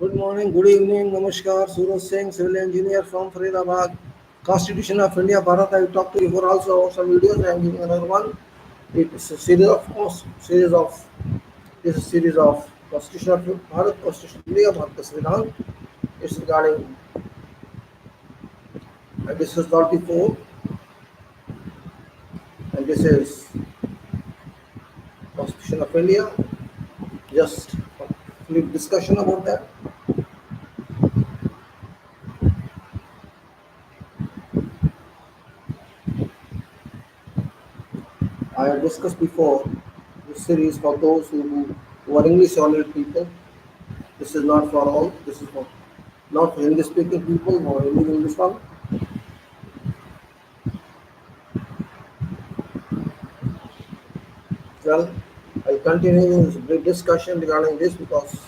Good morning, good evening, namaskar, Suraj Singh, civil engineer from Faridabad. Constitution of India, Bharat. I talked to you before also about some videos. I am giving another one. It's a series of Constitution of Bharat, Constitution of India, Bharat, Savidhaan. It's regarding, and this is 44, and this is Constitution of India. Just a brief discussion about that. I have discussed before this series for those who are English only people. This is not for all. This is for not for English speaking people or only English one. Well, I'll continue this brief discussion regarding this because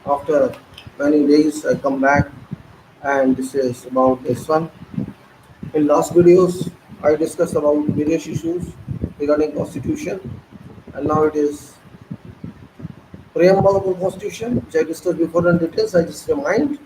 after many days I come back and this is about this one. In last videos I discussed about various issues regarding constitution and now it is preamble of the constitution which I discussed before in details. I just remind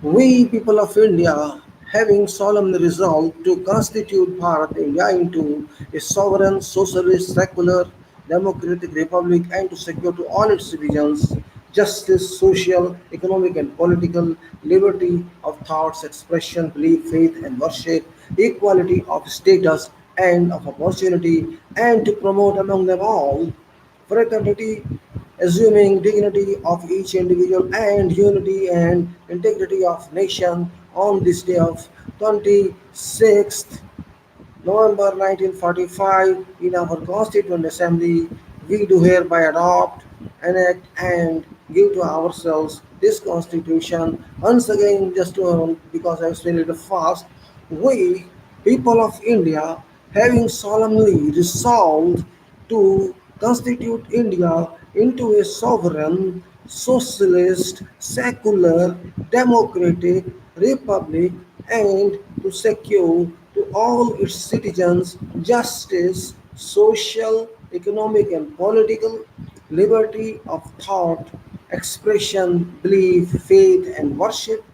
we people of India, having solemnly resolved to constitute Bharat India into a sovereign, socialist, secular, democratic republic and to secure to all its citizens justice, social, economic, and political liberty of thoughts, expression, belief, faith, and worship, equality of status and of opportunity, and to promote among them all fraternity, assuming dignity of each individual and unity and integrity of nation on this day of 26th November 1945 in our Constituent Assembly, we do hereby adopt, enact, and give to ourselves this Constitution. Once again, just to, because I spell it fast, we, people of India, having solemnly resolved to constitute India into a sovereign, socialist, secular, democratic republic and to secure to all its citizens justice, social, economic, and political liberty of thought, expression, belief, faith, and worship,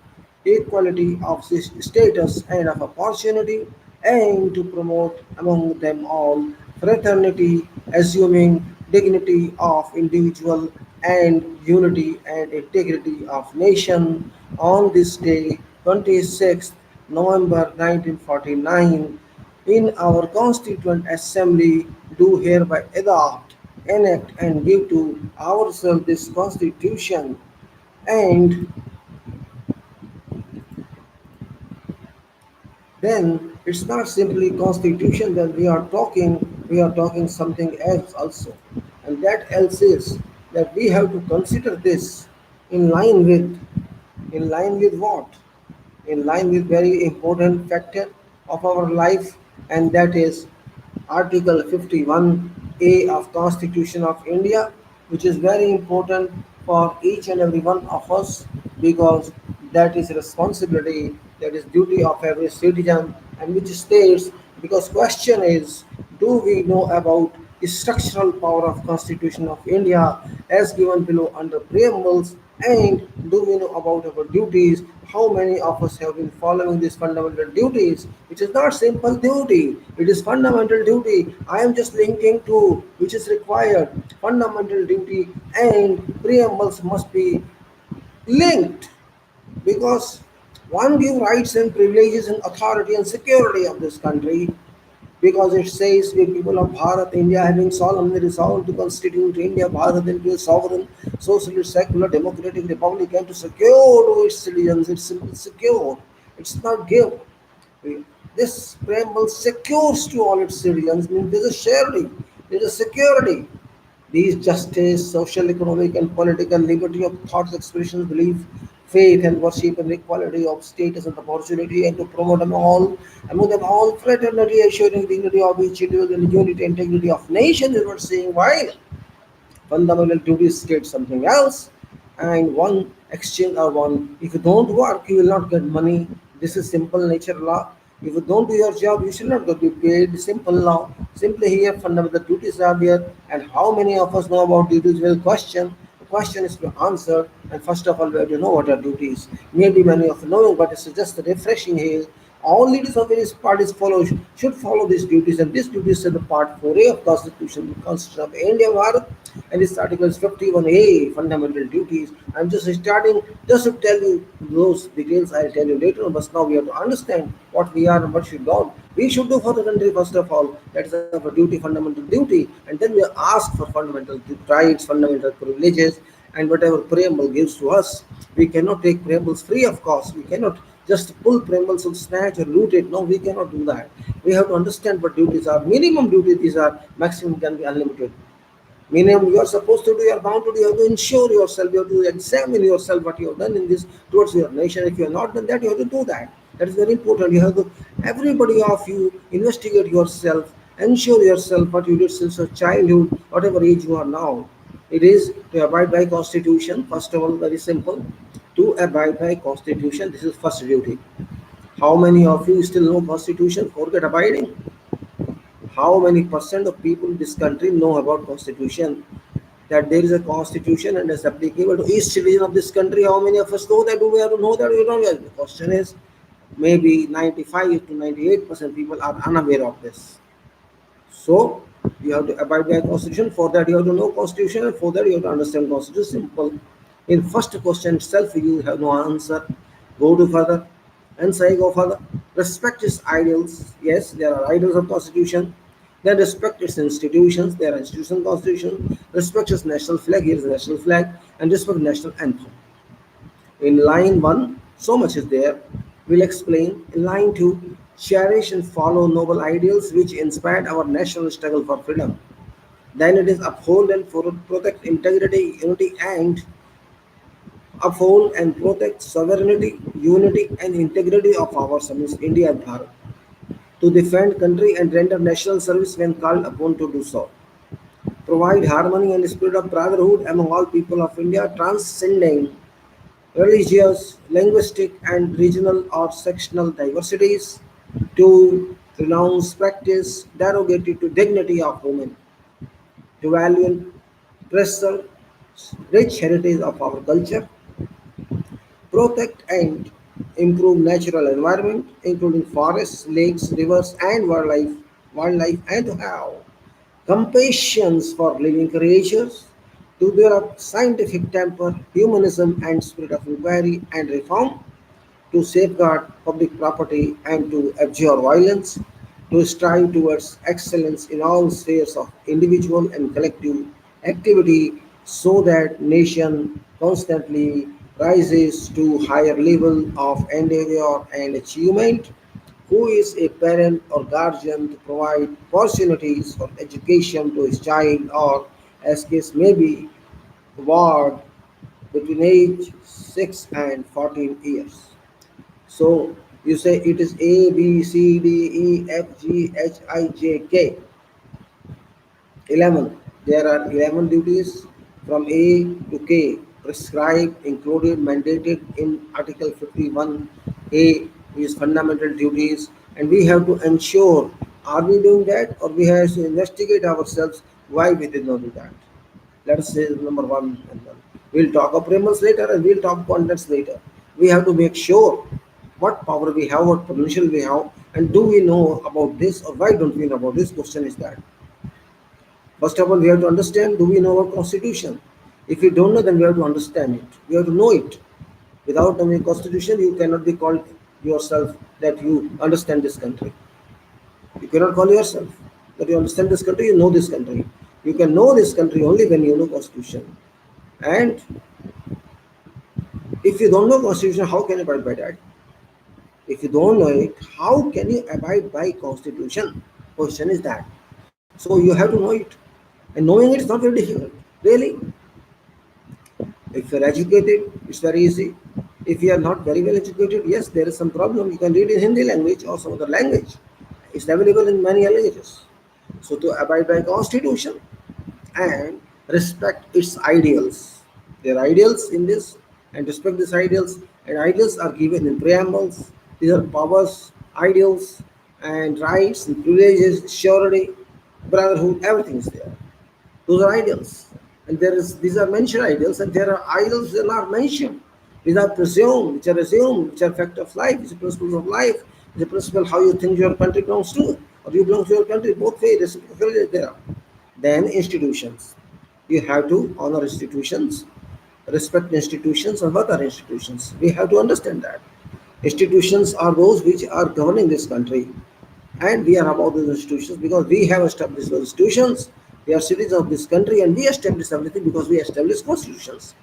equality of status and of opportunity, and to promote among them all fraternity, assuming dignity of individual and unity and integrity of nation on this day, 26th November 1949, in our Constituent Assembly, do hereby adopt, enact, and give to ourselves this Constitution. And then it's not simply constitution that we are talking something else also, and that else is that we have to consider this in line with what, in line with very important factor of our life, and that is Article 51A of Constitution of India, which is very important for each and every one of us because that is responsibility, that is duty of every citizen, and which states because question is, do we know about the structural power of Constitution of India as given below under preambles, and do we know about our duties? How many of us have been following these fundamental duties? It is not simple duty, it is fundamental duty. I am just linking to which is required. Fundamental duty and preambles must be linked because one give rights and privileges and authority and security of this country because it says we people of Bharat, India having solemnly resolved to constitute India, Bharat into a sovereign, socialist, secular, democratic republic and to secure to its citizens, it's simply secure. It's not give. This preamble secures to all its citizens, means there's a surety, there's a security. These justice, social, economic, and political liberty of thoughts, expressions, belief, faith, and worship, and equality of status and opportunity, and to promote among them all fraternity, assuring dignity of each individual, and unity, integrity of nation. Is what saying. While fundamental duties state something else, and one exchange or one. If you don't work, you will not get money. This is simple nature law. If you don't do your job, you should not be paid. Simple law. Simply here, fundamental duties are there, and how many of us know about duties? Well, question. The question is to answer, and first of all, we have to know what our duties. Maybe many of you know, but it's just refreshing here. All leaders of various parties should follow these duties, and these duties are the Part 4A of Constitution of India Bharat, and its article is 51A, fundamental duties. I'm just starting just to tell you those details. I'll tell you later, but now we have to understand what we are and what we should do for the country first of all. That is our duty, fundamental duty, and then we ask for fundamental rights, fundamental privileges, and whatever preamble gives to us. We cannot take preambles free of cost. We cannot just pull preambles and snatch or loot it. No, we cannot do that. We have to understand what duties are. Minimum duties these are, maximum can be unlimited. Minimum you are supposed to do, you are bound to do, you have to ensure yourself, you have to examine yourself what you have done in this towards your nation. If you have not done that, you have to do that. That is very important. You have to, everybody of you, investigate yourself, ensure yourself what you did since your childhood, whatever age you are now. It is to abide by constitution, first of all, very simple. To abide by constitution, this is first duty. How many of you still know constitution, forget abiding? How many percent of people in this country know about constitution, that there is a constitution and is applicable to each citizen of this country? How many of us know that? Do we have to know that? We don't know. The question is, maybe 95 to 98% people are unaware of this. So you have to abide by constitution. For that you have to know constitution, and for that you have to understand constitution. Simple. In first question itself you have no answer. Go to further. And say go further. Respect its ideals. Yes, there are ideals of constitution. Then respect its institutions. There are institutions of constitution. Respect its national flag. Here is the national flag. And respect national anthem. In line 1, so much is there. We'll explain. In line 2, cherish and follow noble ideals which inspired our national struggle for freedom. Then it is uphold and protect integrity, unity, and uphold and protect sovereignty, unity, and integrity of our India and Bharat. To defend country and render national service when called upon to do so. Provide harmony and spirit of brotherhood among all people of India, transcending religious, linguistic, and regional or sectional diversities, to renounce practice derogatory to dignity of women, to value and preserve rich heritage of our culture, protect and improve natural environment, including forests, lakes, rivers, and wildlife, and to have compassion for living creatures, to develop scientific temper, humanism, and spirit of inquiry and reform, to safeguard public property and to abjure violence, to strive towards excellence in all spheres of individual and collective activity, so that nation constantly rises to higher level of endeavor and achievement. Who is a parent or guardian to provide opportunities for education to his child, or as case may be, ward between age 6 and 14 years. So you say it is A, B, C, D, E, F, G, H, I, J, K. 11. There are 11 duties from A to K prescribed, included, mandated in Article 51A, which is fundamental duties, and we have to ensure, are we doing that, or we have to investigate ourselves why we did not do that. Let us say number 1 and 1. We'll talk of preambles later and we'll talk contents later. We have to make sure what power we have, what potential we have, and do we know about this, or why don't we know about this? Question is that. First of all, we have to understand, do we know our constitution? If we don't know, then we have to understand it. We have to know it. Without knowing constitution, you cannot be called yourself that you understand this country. You cannot call yourself that you understand this country, you know this country. You can know this country only when you know constitution. And if you don't know constitution, how can you abide by that? If you don't know it, how can you abide by constitution? Question is that. So you have to know it. And knowing it is not very difficult. Really. If you are educated, it's very easy. If you are not very well educated, yes, there is some problem. You can read in Hindi language or some other language. It's available in many languages. So to abide by constitution and respect its ideals. There are ideals in this, and respect these ideals. And ideals are given in preambles. These are powers, ideals, and rights and privileges, surety, brotherhood, everything is there. Those are ideals. And these are mentioned ideals, and there are ideals that are not mentioned. These are presumed, which are assumed, which are fact of life, which are principles of life, the principle how you think your country belongs to, or you belong to your country, both ways, reciprocally there are. Then institutions. You have to honor institutions, respect institutions, and what are institutions? We have to understand that. Institutions are those which are governing this country, and we are about those institutions because we have established those institutions. We are citizens of this country, and we establish everything because we established constitutions.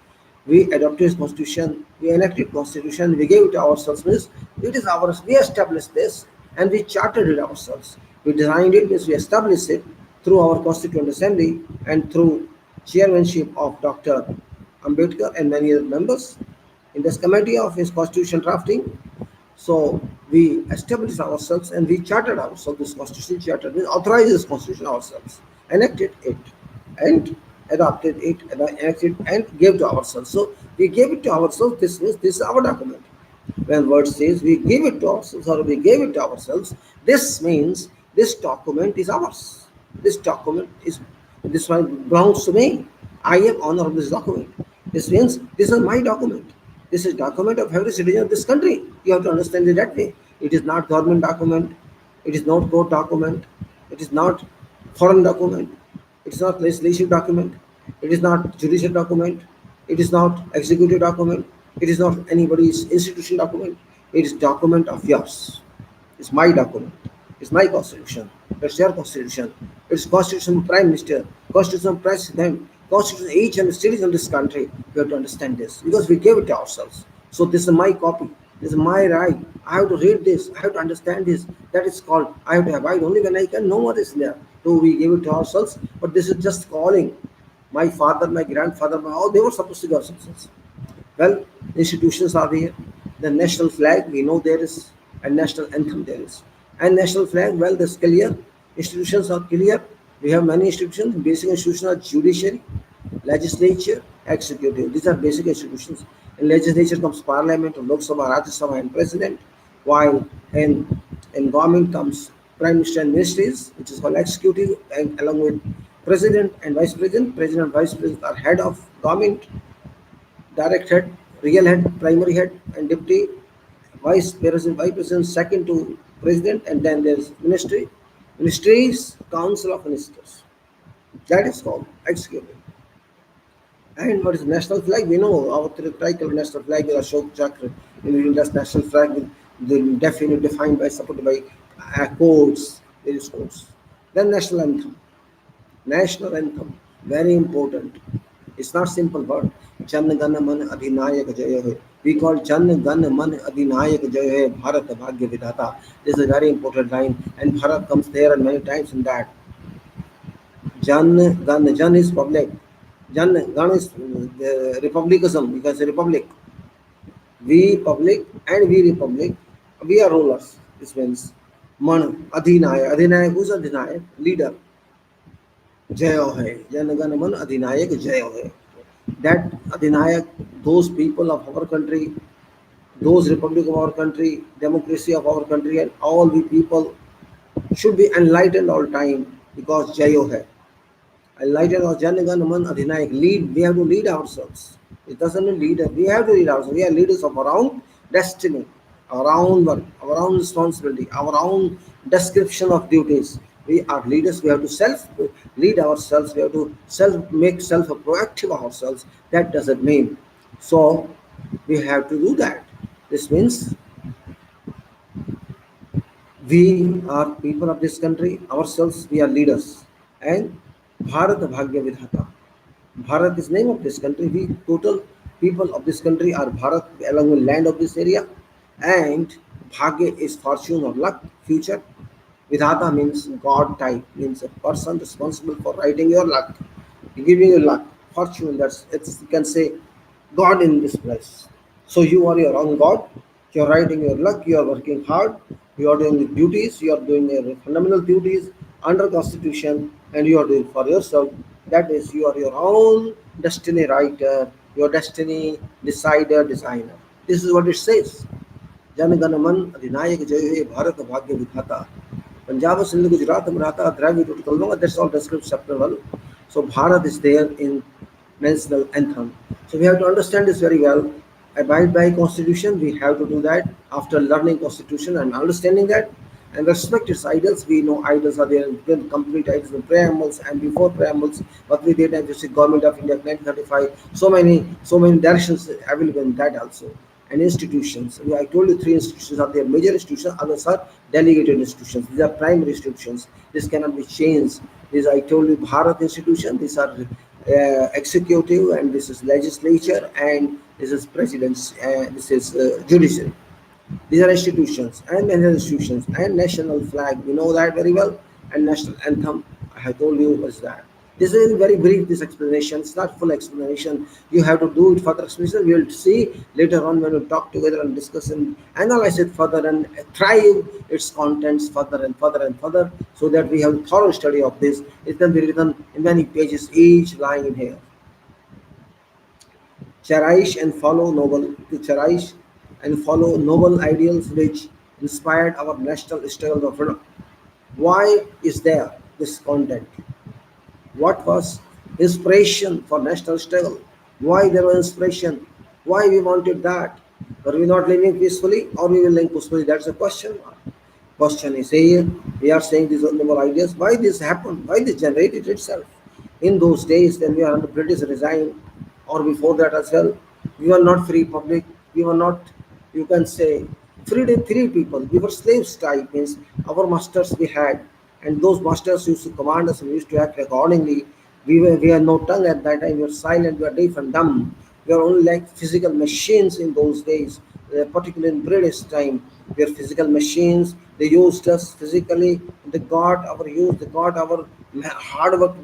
We adopted constitution, we enacted constitution, we gave it to ourselves. Means it is ours. We established this, and we chartered it ourselves. We designed it, means we established it through our Constituent Assembly and through chairmanship of Dr. Ambedkar and many other members in this committee of his constitution drafting. So we established ourselves and we chartered ourselves this constitution, chartered, we authorized this constitution ourselves, enacted it, and adopted it, and enacted and gave to ourselves. So we gave it to ourselves. This means this is our document. When word says we give it to ourselves or we gave it to ourselves, this means this document is ours. This document is this one belongs to me. I am owner of this document. This means this is my document. This is document of every citizen of this country. You have to understand it that way. It is not government document. It is not court document. It is not foreign document. It is not legislative document. It is not judicial document. It is not executive document. It is not anybody's institution document. It is document of yours. It's my document. It's my constitution. It's your constitution. It's constitution of prime minister, constitution of president, constitution of each and every citizen of this country. We have to understand this because we gave it to ourselves. So this is my copy. This is my right. I have to read this. I have to understand this. That is called I have to abide only when I can. No one is there. So we gave it to ourselves. But this is just calling. My father, my grandfather, all they were supposed to give ourselves. Well, institutions are there. The national flag, we know there is, and national anthem there is. And national flag, well, that's clear. Institutions are clear. We have many institutions. Basic institutions are judiciary, legislature, executive. These are basic institutions. In legislature comes parliament, Lok Sabha, Rajya Sabha, and president. While in government comes prime minister and ministries, which is called executive, and along with president and vice president. President and vice president are head of government, direct head, real head, primary head, and deputy vice president second to president, and then there's ministry. Ministries, council of ministers. That is called executive. And what is national flag? We know our tricolor national flag is Ashok Chakra. In India's national flag with the defined by supported by codes, various codes. Then national anthem. National anthem, very important. It's not simple word. Jan Gana Man Adhinayak Jaya Hai. We call Jan Gana Man Adhinayak Jaya Hai Bharat Bhagya Vidhata. This is a very important line, and Bharat comes there and many times in that. Jan Gan, Jan is public. Jan Gan is republicism. You can say republic. We public and we republic. We are rulers. This means Man Adhinaya. Adhinaya, who's Adhinaya? Leader. Jayo hai, Janagan Man Adhinayak Jayo hai. That Adhinayak, those people of our country, those republic of our country, democracy of our country, and all the people should be enlightened all time because Jayo hai. Enlightened or Janagan Man Adhinayak. Lead, we have to lead ourselves. It doesn't mean leader. We have to lead ourselves. We are leaders of our own destiny, our own work, our own responsibility, our own description of duties. We are leaders. We have to self lead ourselves. We have to make self proactive ourselves. That doesn't mean. So we have to do that. This means we are people of this country. Ourselves, we are leaders. And Bharat Bhagya Vidhata. Bharat is name of this country. We total people of this country are Bharat along with land of this area. And Bhagya is fortune or luck, future. Vidhata means God type, means a person responsible for writing your luck, giving you luck, fortune. You can say God in this place. So you are your own God. You are writing your luck. You are working hard. You are doing the duties. You are doing your fundamental duties under Constitution, and you are doing for yourself. That is, you are your own destiny writer, your destiny decider, designer. This is what it says. Janaganaman Adhinayak Jaya Bharat Bhagya Vidhata. Punjab, Sindh, Gujarat, Maratha, Dravid, Kalonga, that's all described chapter 1. So Bharat is there in national anthem. So we have to understand this very well. Abide by constitution, we have to do that after learning constitution and understanding that, and respect its ideals. We know ideals are there, then complete ideals in preambles and before preambles, what we did, and you see government of India 1935, so many directions available in that also. And institutions, I told you three institutions are there, major institutions, others are delegated institutions. These are primary institutions. This cannot be changed. These, I told you, Bharat institution, these are executive, and this is legislature, and this is presidents, this is judiciary. These are institutions and many institutions, and national flag. We know that very well. And national anthem. I have told you was that. This is very brief. This explanation. It's not full explanation. You have to do it further explanation. We will see later on when we talk together and discuss and analyze it further and thrive its contents further and further and further, so that we have a thorough study of this. It can be written in many pages, each line in here. Cherish and follow noble to cherish and follow noble ideals which inspired our national struggle for freedom. Why is there this content? What was inspiration for national struggle? Why there was inspiration? Why we wanted that? Were we not living peacefully or we will live peacefully? That's a question. Question is here. We are saying these are noble ideas. Why this happened? Why this generated itself? In those days when we are under British regime, or before that as well, we were not free public. We were not, you can say, free people. We were slaves type, means our masters we had, and those masters used to command us and we used to act accordingly. We had no tongue at that time. We were silent. We were deaf and dumb. We were only like physical machines in those days, particularly in British time. We were physical machines. They used us physically. They got our use. They got our hard work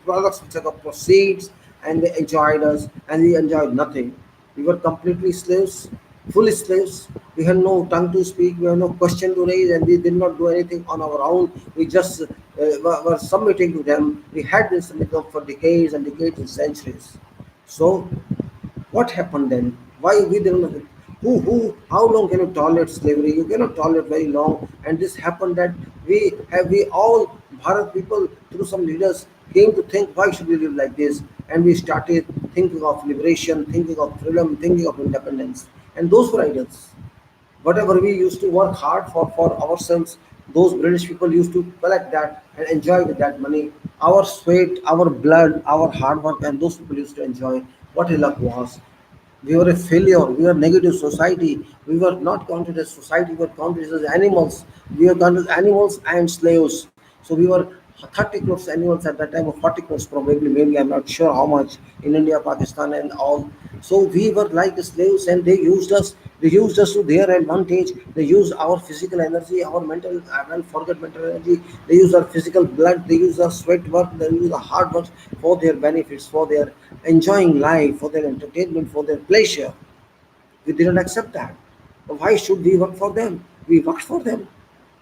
products, which are the proceeds, and they enjoyed us, and we enjoyed nothing. We were completely slaves, fully slaves. We had no tongue to speak, we had no question to raise, and we did not do anything on our own. We just were submitting to them. We had been submitting for decades and decades and centuries. So what happened then? Why we didn't? How long can you tolerate slavery? You cannot tolerate very long. And this happened that we all Bharat people through some leaders came to think, why should we live like this? And we started thinking of liberation, thinking of freedom, thinking of independence. And those were ideals. Whatever we used to work hard for ourselves, those British people used to collect that and enjoy with that money. Our sweat, our blood, our hard work, and those people used to enjoy. What a luck was. We were a failure. We were negative society. We were not counted as society. We were counted as animals. We were counted as animals and slaves. So we were 30 crores animals at that time, or 40 crores probably, maybe I'm not sure how much in India, Pakistan, and all. So we were like slaves, and they used us. They used us to their advantage. They used our physical energy, our mental. I will forget mental energy. They use our physical blood. They use our sweat work. They use the hard work for their benefits, for their enjoying life, for their entertainment, for their pleasure. We didn't accept that. Why should we work for them? We worked for them.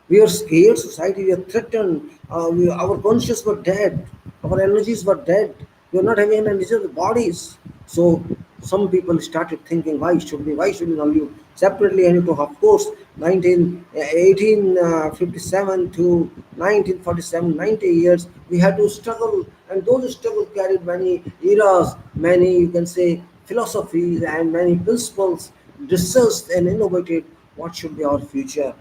We were scared society. We were threatened. Our conscience were dead. Our energies were dead. We were not having energy of the bodies. So some people started thinking, why should we? Why should we not live separately? And to, of course, 1857 to 1947, 90 years, we had to struggle. And those struggles carried many eras, many, you can say, philosophies and many principles discussed and innovated. What should be our future?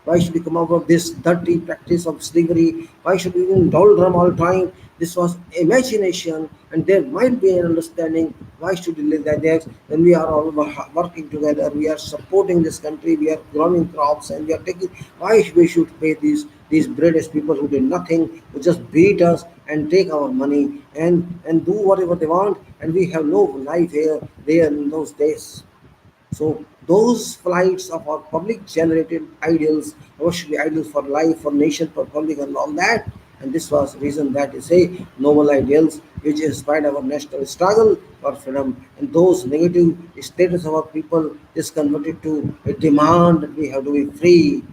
Why should we come out of this dirty practice of slavery? Why should we even doldrum all time? This was imagination, and there might be an understanding. Why should we live like that? When we are all working together, we are supporting this country, we are growing crops, and we are taking. Why we should pay these British people who did nothing, who just beat us and take our money and do whatever they want, and we have no life here there in those days. So those flights of our public generated ideals, what should be ideals for life, for nation, for public, and all that. And this was the reason that is say noble ideals which inspired our national struggle for freedom. And those negative status of our people is converted to a demand that we have to be free.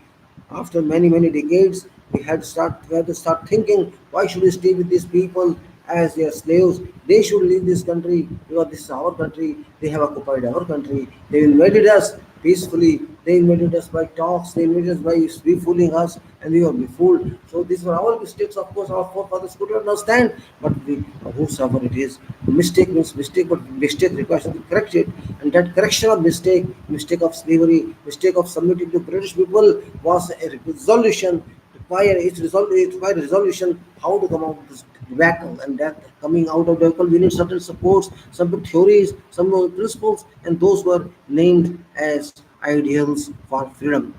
After many decades, we had to start thinking, why should we stay with these people as their slaves? They should leave this country because this is our country. They have occupied our country. They invaded us peacefully. They invaded us by talks, they invaded us by refooling us, and we were befooled. So these were our mistakes, of course, our forefathers could understand, but we, whosoever it is, mistake means mistake, but mistake requires to be corrected, and that correction of mistake, mistake of slavery, mistake of submitting to British people was a resolution it required resolution how to come out of this debacle, and that coming out of debacle we need certain supports, some theories, some principles, and those were named as ideals for freedom.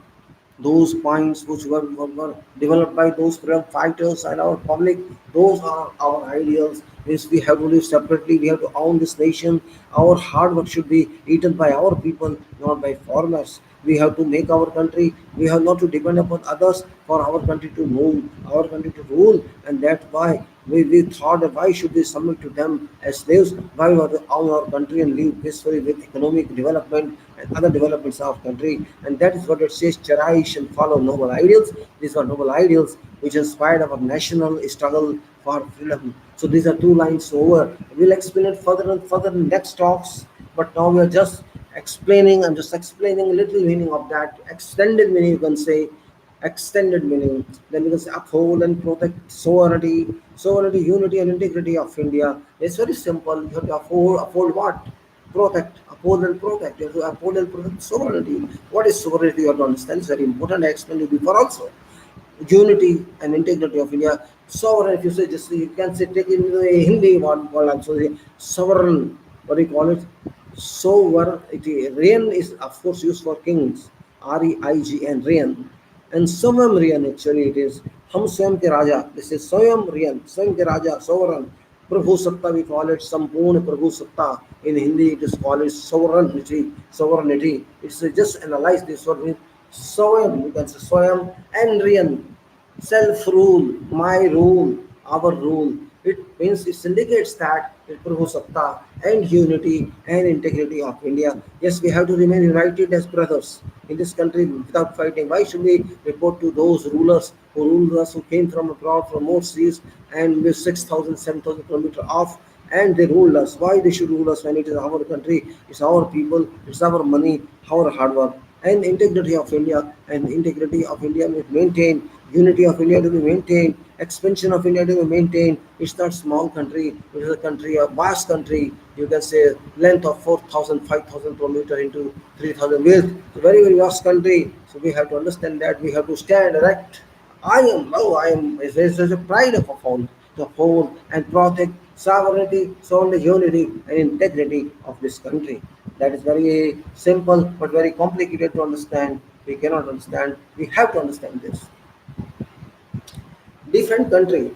Those points which were developed by those freedom fighters and our public, those are our ideals. Means we have to live separately, we have to own this nation. Our hard work should be eaten by our people, not by foreigners. We have to make our country, we have not to depend upon others for our country to move, our country to rule, and that's why we thought that why should we submit to them as slaves? Why we have to own our country and live peacefully with economic development and other developments of country? And that is what it says, cherish and follow noble ideals. These are noble ideals which inspired our national struggle for freedom. So these are two lines over. We'll explain it further and further in next talks. But now we are just explaining, I'm just explaining a little meaning of that. Extended meaning you can say, extended meaning. Then we can say uphold and protect sovereignty, unity and integrity of India. It's very simple. You have to uphold what? Protect, uphold and protect. You have to uphold and protect sovereignty. What is sovereignty? You have to understand. It's very important. I explained it before also. Unity and integrity of India. Sovereign, if you say just you can say take it in a Hindi one I'm sorry, sovereign. What do you call it? Sovereignty. Reign is of course used for kings. REIGN, reign. And Swam Riyan actually it is. Hum Swam ke Raja. This is Swam Riyan. Swam ke Raja, sovereign. Prabhu Satta we call it Sampurna Prabhu Satta. In Hindi it is called sovereignty. Sovereignty. It's just analyze this word with Swam. You can say Swam and Riyan. Self rule, my rule, our rule. It means it indicates that it Prabhu Satta and unity and integrity of India. Yes, we have to remain united as brothers in this country without fighting. Why should we report to those rulers who ruled us, who came from abroad, from overseas, and we're 6,000, 7,000 kilometers off, and they ruled us? Why they should rule us when it is our country, it's our people, it's our money, our hard work? And integrity of India, and integrity of India will maintain, unity of India to be maintained, expansion of India to be maintained. It's not small country, it is a country, a vast country. You can say length of 4,000, 5,000 kilometers into 3,000 width. It's a very, very vast country. So we have to understand that we have to stand erect. It's a pride of a phone to uphold and protect sovereignty, sovereignty, unity, and integrity of this country. That is very simple but very complicated to understand. We cannot understand. We have to understand this. Different country.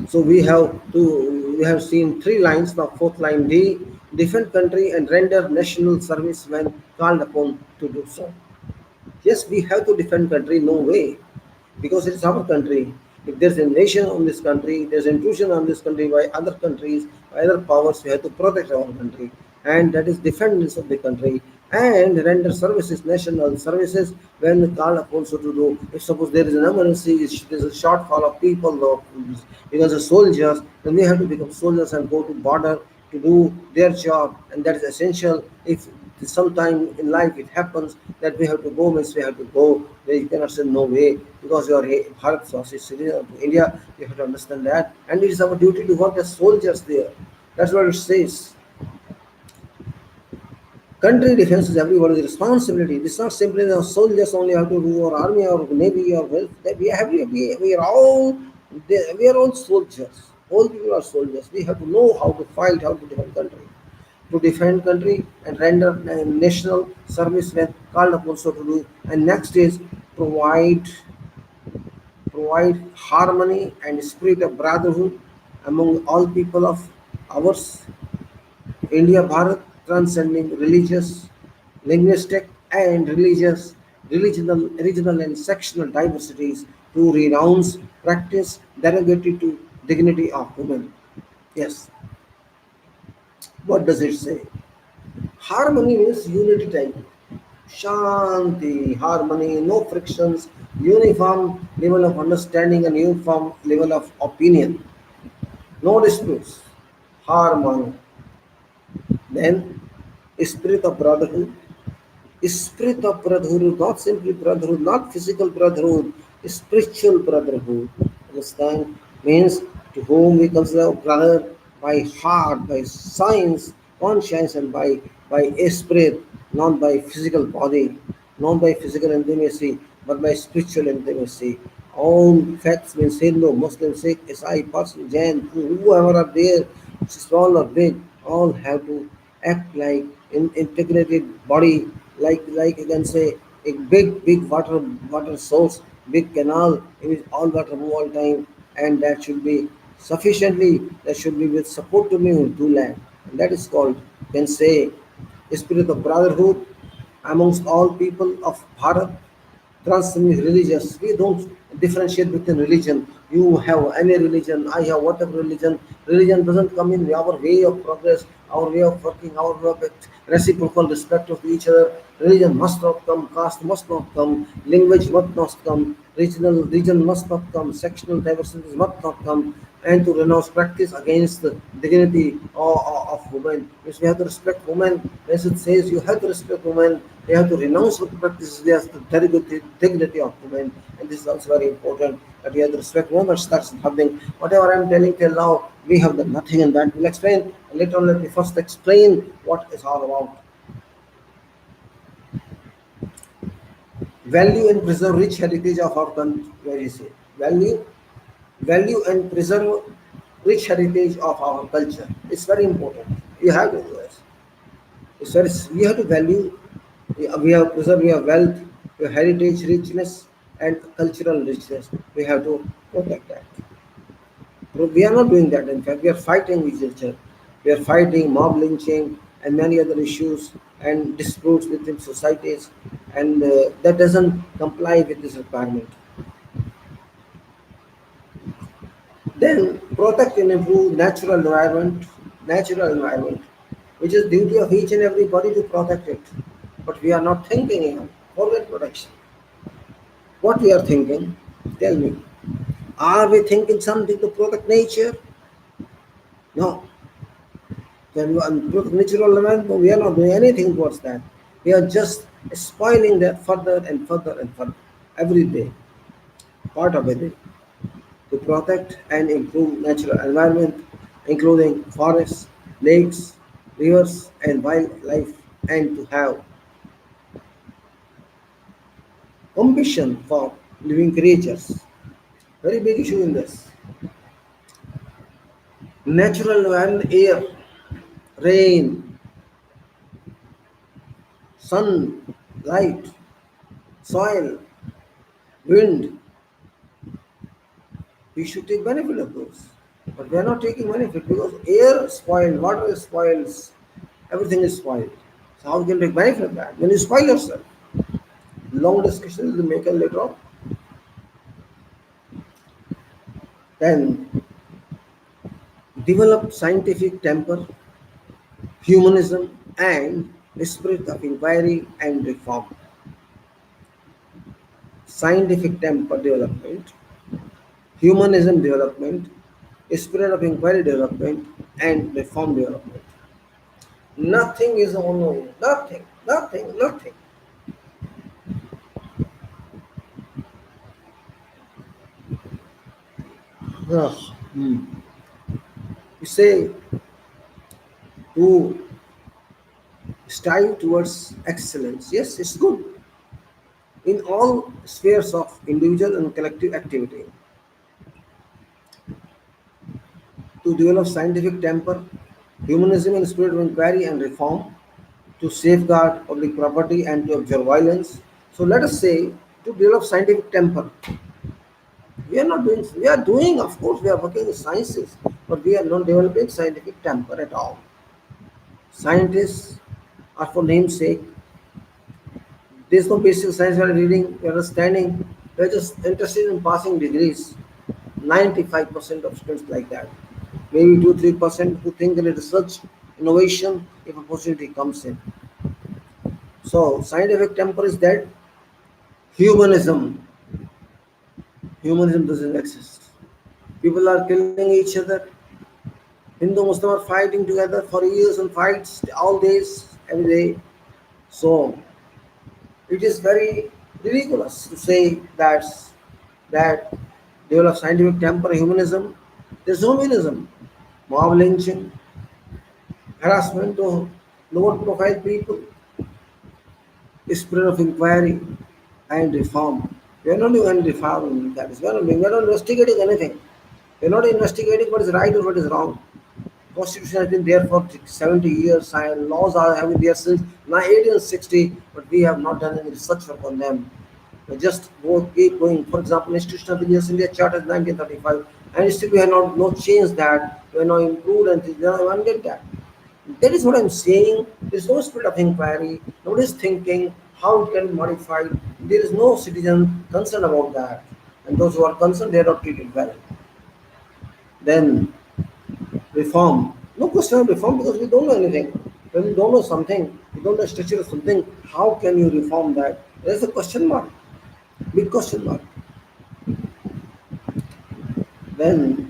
So we have seen three lines. Now fourth line D. Different country and render national service when called upon to do so. Yes, we have to defend country. No way, because it's our country. If there's a nation on this country, there's intrusion on this country by other countries, by other powers, we have to protect our country. And that is defense of the country and render services, national services when called upon so to do. If suppose there is an emergency, there's a shortfall of people or because of soldiers, then they have to become soldiers and go to border to do their job, and that is essential. If sometime in life it happens that we have to go, means we have to go. Then you cannot say no way because you are a Bharat citizen of India. You have to understand that, and it is our duty to work as soldiers there. That's what it says. Country defense is everybody's responsibility. It's not simply the soldiers only have to do, or army, or navy, or well, we are all we are all soldiers. All people are soldiers. We have to know how to fight, how to defend country. To defend country and render national service when called upon so to do. And next is provide provide harmony and spirit of brotherhood among all people of ours. India-Bharat, transcending religious, linguistic, and regional and sectional diversities to renounce practice derogatory to dignity of women. Yes, what does it say? Harmony means unity type. Shanti, harmony, no frictions, uniform level of understanding and uniform level of opinion. No disputes. Harmony. Then spirit of brotherhood, spirit of brotherhood, not simply brotherhood, not physical brotherhood, spiritual brotherhood. Understand? Means to whom we consider brother by heart, by science, conscience, and by a spirit, not by physical body, not by physical intimacy, but by spiritual intimacy. All facts means Hindu, Muslim, Sikh, Isai, Parsi, Jain, whoever are there, small or big, all have to act like in integrated body, like you can say a big water source, big canal in which all water move all time, and that should be sufficiently, that should be with support to me to land, and that is called, you can say, spirit of brotherhood amongst all people of Bharat, transcending religious. We don't differentiate between religion. You have any religion, I have whatever religion. Religion doesn't come in our way of progress, our way of working, our way of reciprocal respect of each other. Religion must not come, caste must not come, language must not come, regional region must not come, sectional diversity must not come, and to renounce practice against the dignity of women. Means we have to respect women. As it says, you have to respect women. You have to renounce what practices against the dignity of women. And this is also very important that we have to respect women. Starts something. Whatever I am telling till now, we have done nothing in that. We'll explain later on. Let me first explain what it's all about. Value and preserve rich heritage of our country. Where is it? Value and preserve rich heritage of our culture. It's very important. You have to do this. It's very, we have to value, we have preserve, we have wealth, we have heritage richness and cultural richness. We have to protect that. We are not doing that. In fact, we are fighting with each other. We are fighting mob lynching and many other issues and disputes within societies, and that doesn't comply with this requirement. Then protect and improve natural environment, which is duty of each and everybody to protect it. But we are not thinking even. Forget protection. What we are thinking? Tell me. Are we thinking something to protect nature? No. Then protect natural environment. No, we are not doing anything towards that. We are just spoiling that further and further and further every day, part of a day. To protect and improve natural environment, including forests, lakes, rivers, and wildlife, and to have compassion for living creatures. Very big issue in this. Natural environment, air, rain, sun, light, soil, wind, we should take benefit of those. But we are not taking benefit because air is spoiled, water is spoiled, everything is spoiled. So how can you take benefit of that? When you spoil yourself. Long discussion will make a later on. Then develop scientific temper, humanism, and spirit of inquiry and reform. Scientific temper development, humanism development, spirit of inquiry development, and reform development. Nothing is unknown. Nothing, nothing, nothing. Ah, You say to strive towards excellence. Yes, it's good in all spheres of individual and collective activity. To develop scientific temper, humanism and spirit of inquiry and reform, to safeguard public property and to observe violence. So let us say to develop scientific temper. We are doing, of course, we are working in sciences, but we are not developing scientific temper at all. Scientists are for name's sake. There's no basic science we are reading, we are understanding. We are just interested in passing degrees. 95% of students like that. Maybe 2-3% who think in research, innovation, if opportunity comes in. So scientific temper is that. Humanism. Humanism doesn't exist. People are killing each other. Hindu Muslim are fighting together for years and fights all days, every day. So It is very ridiculous to say that develop scientific temper, humanism. There's no humanism. Mob lynching, harassment of lower profile people, spirit of inquiry and reform. We are not doing any reform that is. We are not investigating anything. We are not investigating what is right or what is wrong. Constitution has been there for 70 years and laws are having there since 1860, but we have not done any research work on them. We just keep going. For example, Institution of India Charter is 1935, and still we have not changed that. We have not improved and we have not did that. That is what I'm saying. There is no spirit of inquiry. Nobody is thinking how it can be modified. There is no citizen concerned about that. And those who are concerned, they are not treated well. Then reform. No question of reform because we don't know anything. When you don't know something, you don't know the structure of something, how can you reform that? There's a question mark. Big question mark. Then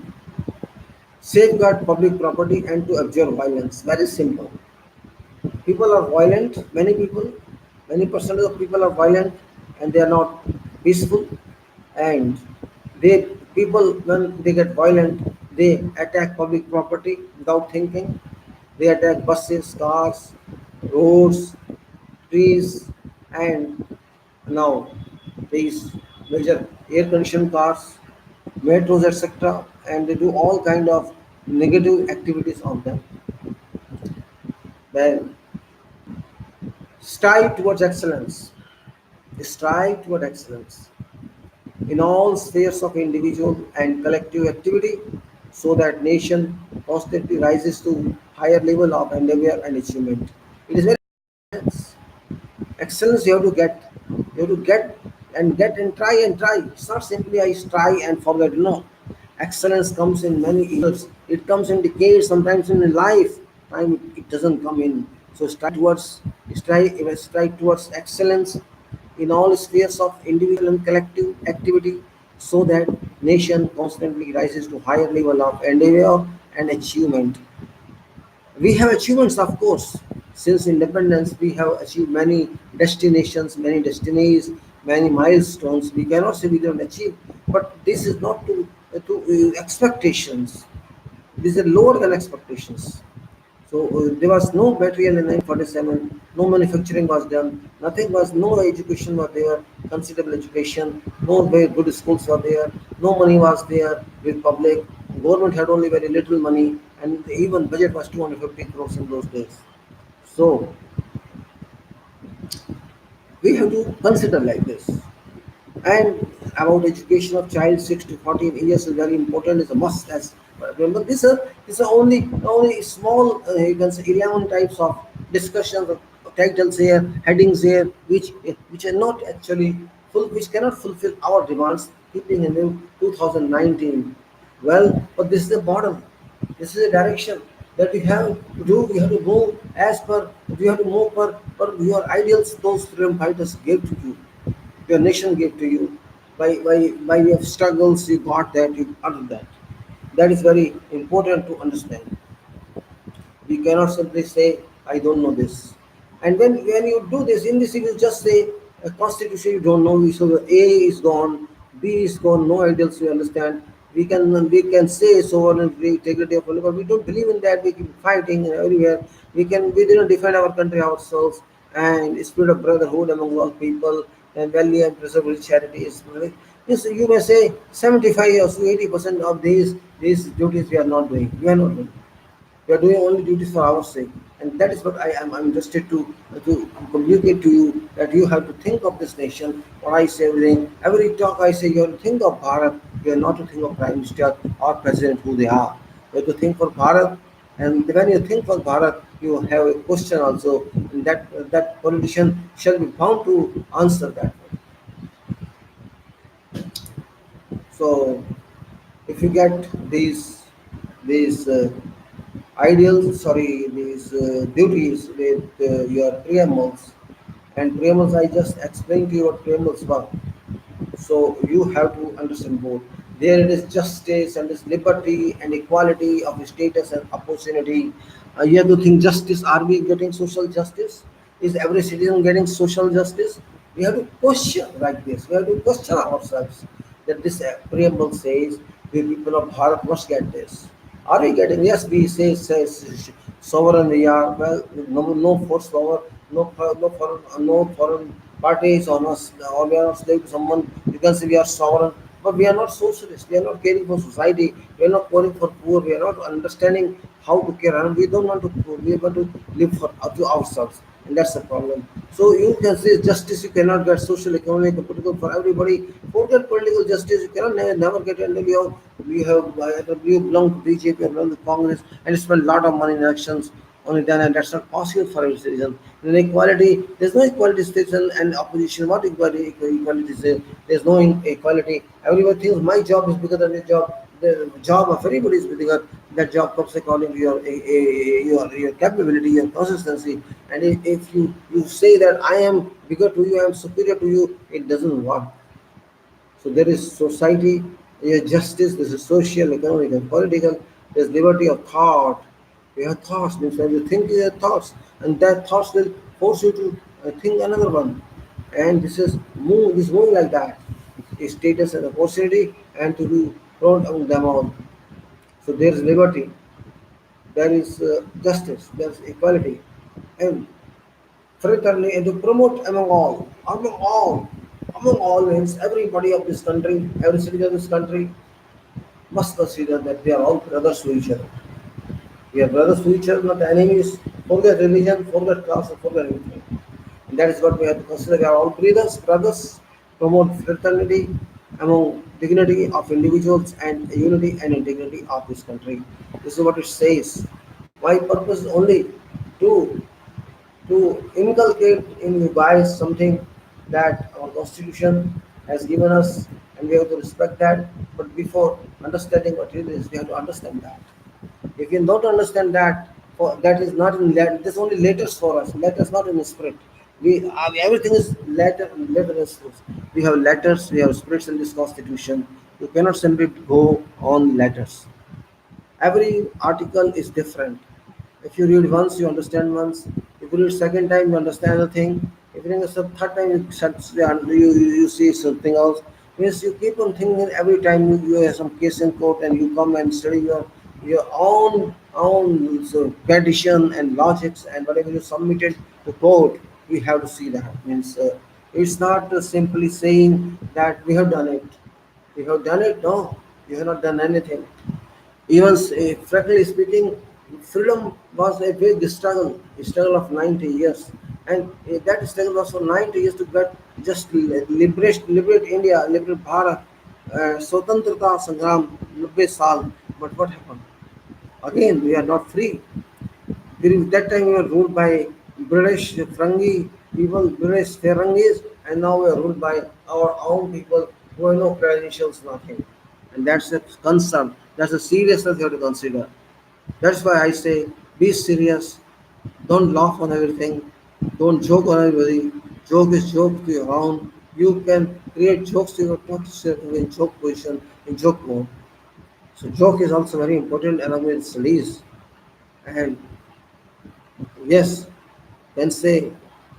safeguard public property and to abjure violence. Very simple. People are violent, many percentage of people are violent and they are not peaceful, and they people when they get violent they attack public property without thinking. They attack buses, cars, roads, trees, and now these major air conditioned cars, metros, etc., and they do all kind of negative activities on them. Then strive towards excellence. Strive toward excellence in all spheres of individual and collective activity so that nation constantly rises to higher level of endeavor and achievement. It is very excellence. Excellence you have to get. You have to get and try and try. It's not simply I try and forget. No. Excellence comes in many years. It comes in decades, sometimes in a life. Time it doesn't come in. So strive towards excellence in all spheres of individual and collective activity so that nation constantly rises to higher level of endeavor and achievement. We have achievements, of course. Since independence, we have achieved many destinations, many destinies, many milestones. We cannot say we don't achieve, but this is not to expectations. These are lower than expectations. So there was no material in 1947, no manufacturing was done, nothing was, no education was there, considerable education, no very good schools were there, no money was there with public, government had only very little money, and even budget was 250 crores in those days. So we have to consider like this. And about education of child 6 to 14 years is very important. It's a must. As remember, this are only small. You can say 11 types of discussions of titles here, headings here, which are not actually which cannot fulfill our demands. Keeping in view 2019. Well, but this is the model. This is a direction that we have to do. We have to move as per. We have to move per your ideals. Those freedom fighters gave to you, your nation gave to you. By your struggles you got that, you earned that. That is very important to understand. We cannot simply say, I don't know this. And when you do this, in this, you will just say, a constitution you don't know, so the A is gone, B is gone, no ideals you understand. We can say sovereignty, integrity of but we don't believe in that. We keep fighting everywhere. We didn't defend our country ourselves and spirit of brotherhood among all people and value and preserve charity is yes, you may say 75 or so 80% of these duties we are not doing. We are not doing. We are doing only duties for our sake. And that is what I am I'm interested to communicate to you, that you have to think of this nation. What I say every talk I say you have to think of Bharat. You have not to think of Prime Minister or President who they are. You have to think for Bharat. And when you think for Bharat, you have a question also, and that politician shall be bound to answer that. So if you get these ideals, sorry, these duties with your preambles, and preambles I just explained to you what preambles were. So you have to understand both. There it is justice and this liberty and equality of status and opportunity. You have to think justice. Are we getting social justice? Is every citizen getting social justice? We have to question like this. We have to question ourselves that this preamble says we people of Bharat must get this. Are we getting? Yes, we say sovereign we are. Well, no force power, no foreign parties on us, or we are not slave to someone. You can say we are sovereign, but we are not socialist. We are not caring for society. We are not caring for poor. We are not understanding how to care, and we don't want to. We want to live for to ourselves, and that's the problem. So you can say justice, you cannot get social, economic, and political for everybody. Forget political justice, you cannot never get until you belong to BJP or belong to Congress and spend a lot of money in elections only then, and that's not possible for every citizen. In equality, there's no equality station and opposition. What equality is? There's no equality. Everybody thinks my job is bigger than your job. The job of everybody is bigger. That job comes according to your capability, your consistency. And if you say that I am bigger to you, I am superior to you, it doesn't work. So there is society, there is justice, there is social, economic, and political. There is liberty of thought. We have thoughts, means when you think you have thoughts, and that thoughts will force you to think another one. And this move like that. A status and opportunity, and to be thrown among them all. So there is liberty, there is justice, there is equality, and fraternity, and to promote among all means everybody of this country, every citizen of this country must consider that they are all brothers to each other. We are brothers to each other, not enemies. Forget religion, forget class, forget everything. And that is what we have to consider. We are all brothers, promote fraternity among dignity of individuals and unity and integrity of this country. This is what it says. My purpose is only to inculcate in you guys something that our constitution has given us, and we have to respect that. But before understanding what it is, we have to understand that. If you don't understand that, for that is not in letter. This only letters for us. Letters not in the spirit. Everything is letter and spirit. We have letters. We have spirits in this constitution. You cannot simply go on letters. Every article is different. If you read once, you understand once. If you read second time, you understand the thing. If you read the third time, you see something else. Means you keep on thinking every time you have some case in court and you come and study your own tradition and logics and whatever you submitted to court. We have to see that. Means it's not simply saying that we have done it. We have done it. No, you have not done anything. Even frankly speaking, freedom was a big struggle, a struggle of 90 years. And that struggle was for 90 years to get just liberate India, liberate Bharat, Swatantrata Sangram, 90 Saal. But what happened? Again, we are not free. During that time, we were ruled by British Frangi people, British Ferengis, and now we are ruled by our own people who have no credentials, nothing. And that's a concern. That's a seriousness you have to consider. That's why I say be serious. Don't laugh on everything. Don't joke on everybody. Joke is joke to your own. You can create jokes to your not in joke position, in joke mode. So joke is also very important along with studies. And yes, can say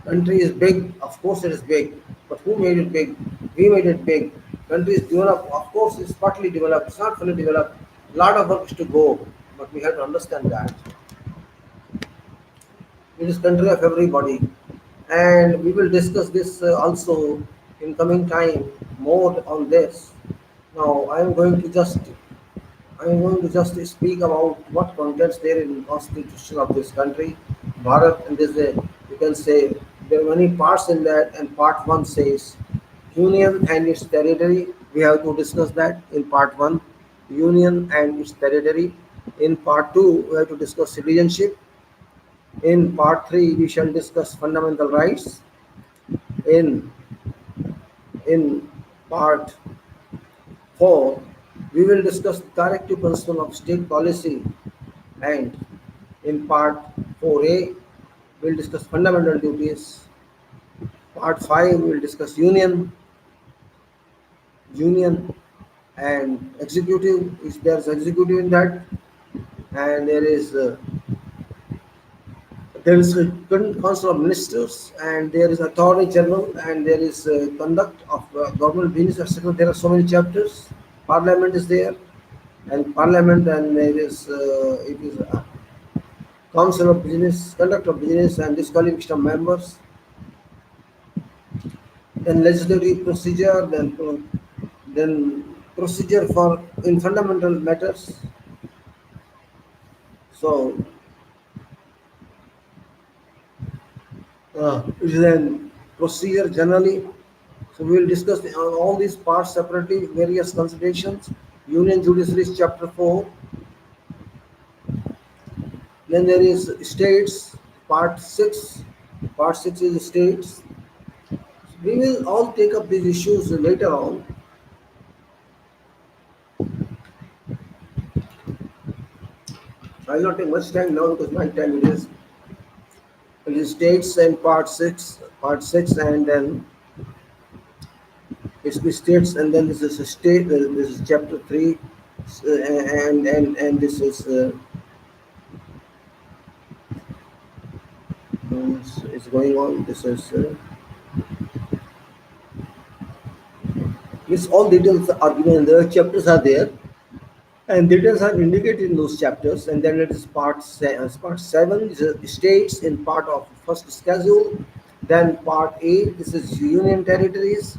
country is big, of course it is big. But who made it big? We made it big. Country is developed, of course it's partly developed, it's not fully developed. A lot of work is to go, but we have to understand that. It is country of everybody. And we will discuss this also in coming time more on this. Now I am going to just speak about what contents there in constitution of this country, Bharat, and there's a you can say there are many parts in that, and part one says union and its territory. We have to discuss that in part one, union and its territory. In part two, we have to discuss citizenship. In part three, we shall discuss fundamental rights. In in part four, we will discuss directive principle of state policy, and in part 4a, we'll discuss fundamental duties. Part 5, we will discuss union and executive. Is there's executive in that, and there is There is a council of ministers, and there is attorney general, and there is conduct of government business, etc. There are so many chapters. Parliament is there, and parliament, and there is it is council of business, conduct of business, and disqualification of members. Then legislative procedure, then procedure for in fundamental matters. So it is then procedure generally. So we will discuss all these parts separately, various considerations. Union Judiciary is chapter 4. Then there is states, part 6. Part 6 is states. We will all take up these issues later on. I will not take much time now because my time it is. It is states and part 6, and then it's the states, and then this is a state, this is chapter 3, and this is it's going on. This is this all details are given. The chapters are there, and details are indicated in those chapters. And then it is part 7 is states in part of first schedule. Then part 8, this is union territories,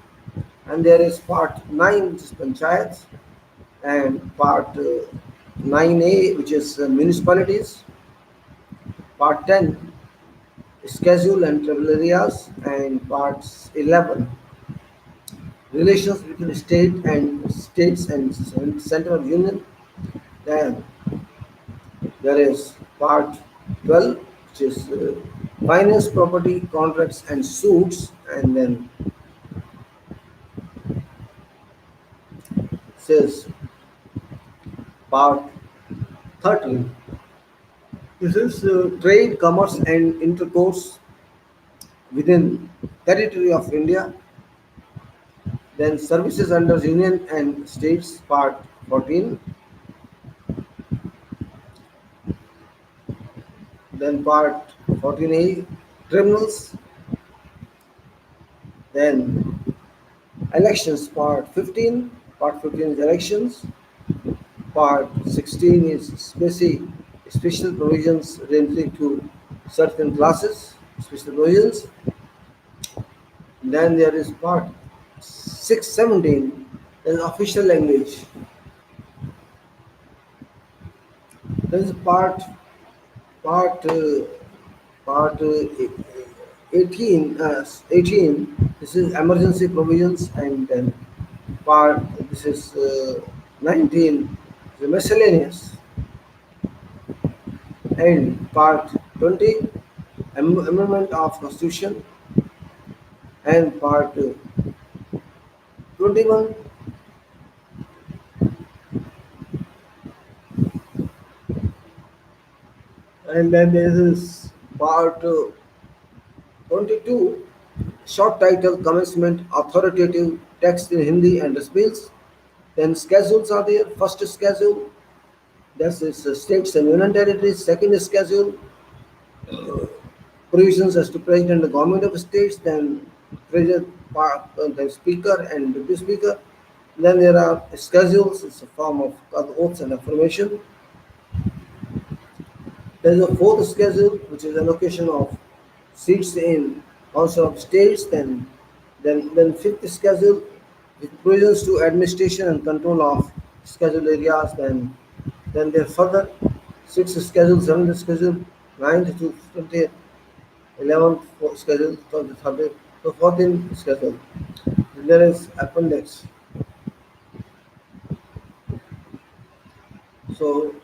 and there is part 9, which is panchayats, and part 9A, which is municipalities. Part 10, schedule and tribal areas, and parts 11, relations between states and central union. Then there is part 12, which is finance, property, contracts, and suits, and then says part 13. This is trade, commerce, and intercourse within territory of India. Then services under union and states, part 14. Then part 14A, tribunals. Then elections, part 15. Part 15 is elections. Part 16 is special provisions relating to certain classes, special provisions. Then there is part 617, is official language. There is part part 18. This is emergency provisions, and then part this is 19, the miscellaneous, and part 20, amendment of constitution, and part 21, and then there is part 22, short title, commencement, authoritative text in Hindi and bills. Then schedules are there. First schedule, that is states and union territories. Second schedule, provisions as to president and government of states. Then president, the speaker and deputy speaker. Then there are schedules. It's a form of oaths and affirmation. There is a fourth schedule, which is allocation of seats in Council of States. Then fifth schedule, with provisions to administration and control of scheduled areas. Then there further sixth schedule, seventh schedule, ninth to 20th, 11th schedule, 30th, so 14th schedule. There is appendix. So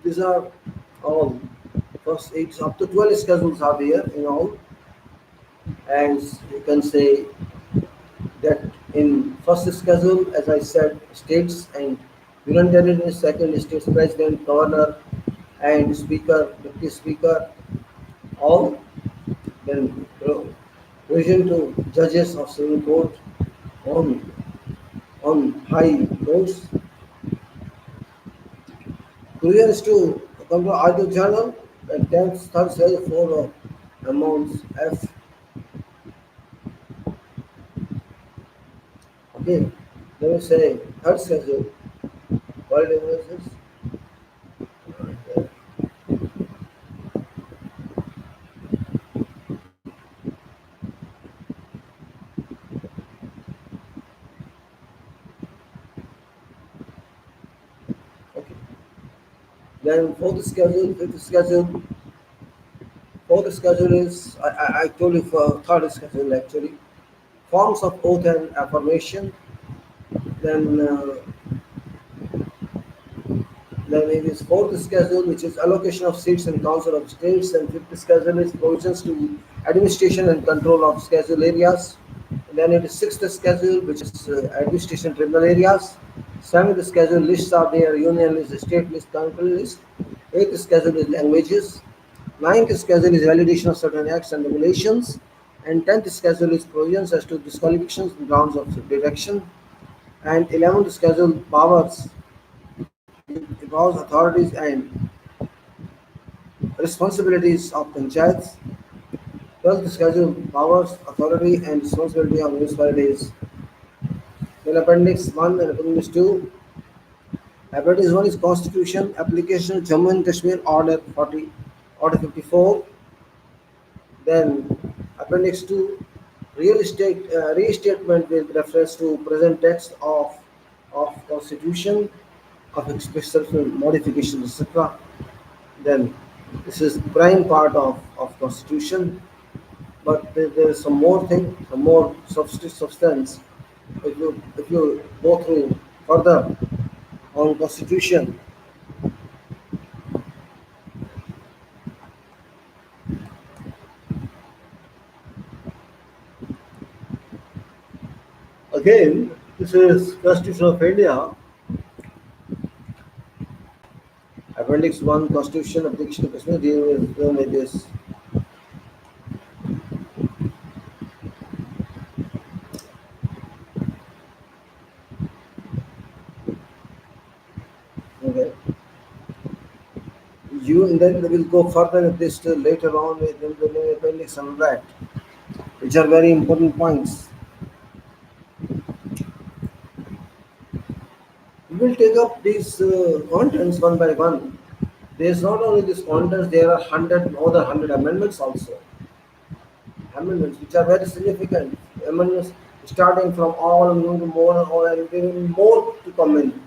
these are all first 8 up to 12 schedules are there in all, and you can say that in first schedule, as I said, states and union territories. Second, states president, governor, and speaker, deputy speaker, all. Then provision to judges of civil court on high courts. Provision is to come to either journal and then third schedule for amounts F. Okay, let me say third schedule. World Universities. Okay. Then fourth schedule, fifth schedule. Fourth schedule is I told you for third schedule actually. Forms of oath and affirmation. Then Then it is fourth schedule, which is allocation of seats in Council of States, and fifth schedule is provisions to administration and control of schedule areas. And then it is sixth schedule, which is administration tribunal areas. Seventh schedule lists are there: union list, state list, country list. Eighth schedule is languages. Ninth schedule is validation of certain acts and regulations. And tenth schedule is provisions as to disqualifications in grounds of detection. And 11th schedule powers, because authorities and responsibilities of panchayats. 12th schedule powers, authority and responsibility of municipalities. Then appendix 1 and appendix 2. Appendix 1 is constitution application Jammu and Kashmir order 40, order 54. Then appendix 2, real estate restatement with reference to present text of constitution, of special modifications, etc. Then this is prime part of constitution, but there is some more thing, some more substance. If you go through further on constitution, again, this is Constitution of India, Appendix 1, Constitution application to Kashmir, dealing with this. Okay. You and then we will go further with this later on with the appendix and that, which are very important points. We will take up these contents one by one. There is not only this contents, there are other 100 amendments also. Amendments which are very significant. Amendments starting from all new to more and all, and there will be more to come in,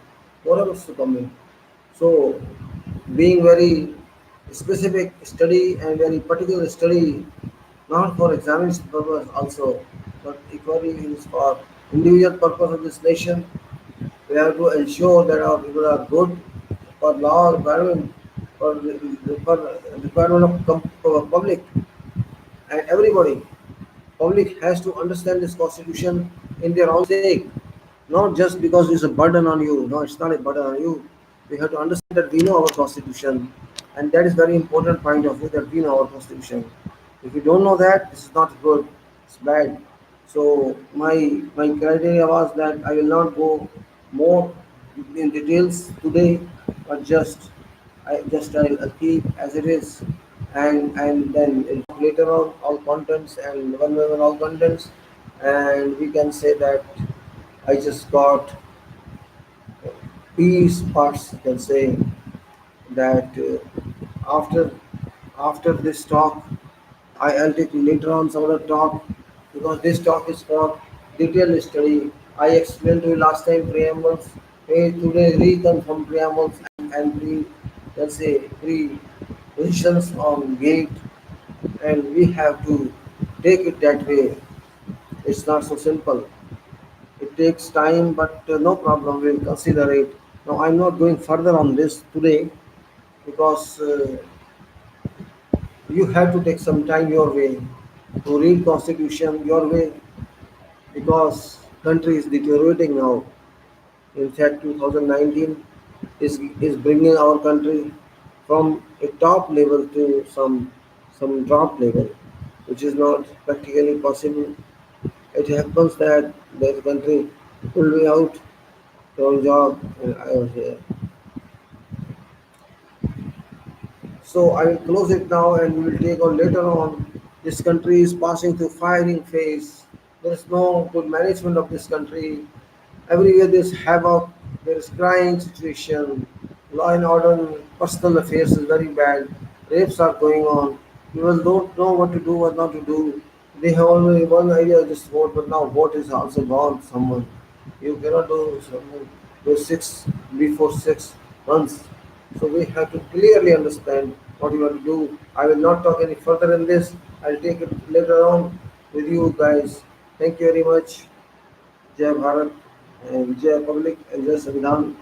more of us to come in. So, being very specific study and very particular study, not for examination purpose also, but equally is for individual purpose of this nation. We have to ensure that our people are good for law requirement, for requirement of public and everybody. Public has to understand this constitution in their own sake, not just because it's a burden on you. No, it's not a burden on you. We have to understand that we know our constitution, and that is very important point of view, that we know our constitution. If you don't know that, this is not good. It's bad. So my criteria was that I will not go more in details today, but I'll keep as it is, and then later on all contents and one by one all contents, and we can say that I just got these parts. You can say that after after this talk, I'll take later on some other talk, because this talk is for detailed study. I explained to you last time preambles. Hey, today reconfirm preambles and let's say pre positions on gate, and we have to take it that way. It's not so simple. It takes time, but no problem. We'll consider it. Now, I'm not going further on this today, because you have to take some time your way to read constitution your way, because country is deteriorating now. In fact, 2019 is bringing our country from a top level to some drop level, which is not practically possible. It happens that the country pulled me out from job, and I was here. So I will close it now and we will take on later on. This country is passing through firing phase. There is no good management of this country. Everywhere there's havoc, there is crime situation, law and order and personal affairs is very bad. Rapes are going on. People don't know what to do, what not to do. They have only one idea, just vote, but now vote is also gone. Someone you cannot do someone do 6 before 6 months. So we have to clearly understand what you want to do. I will not talk any further in this. I'll take it later on with you guys. Thank you very much. Jai Bharat and Jai Public and Jai Savidhaan.